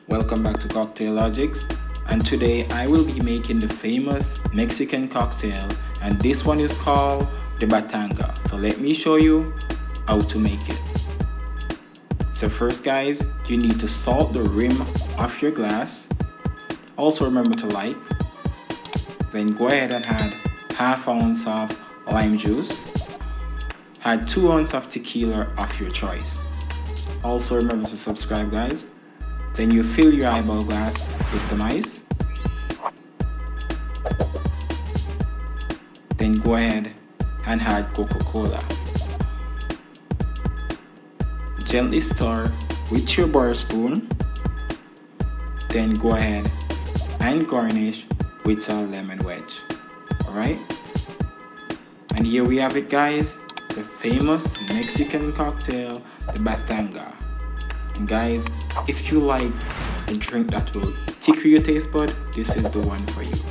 welcome back to Cocktail Logics, and today I will be making the famous Mexican cocktail, and this one is called the Batanga. So let me show you how to make it. So first guys, you need to salt the rim of your glass. Also remember to like. Then go ahead and add ½ ounce of lime juice. Add 2 ounces of tequila of your choice. Also remember to subscribe guys. Then you fill your eyeball glass with some ice. Then go ahead and add Coca-Cola. Gently stir with your bar spoon. Then go ahead and garnish with a lemon wedge. Alright? And here we have it guys, the famous Mexican cocktail, the Batanga. And guys, if you like a drink that will tickle your taste bud, this is the one for you.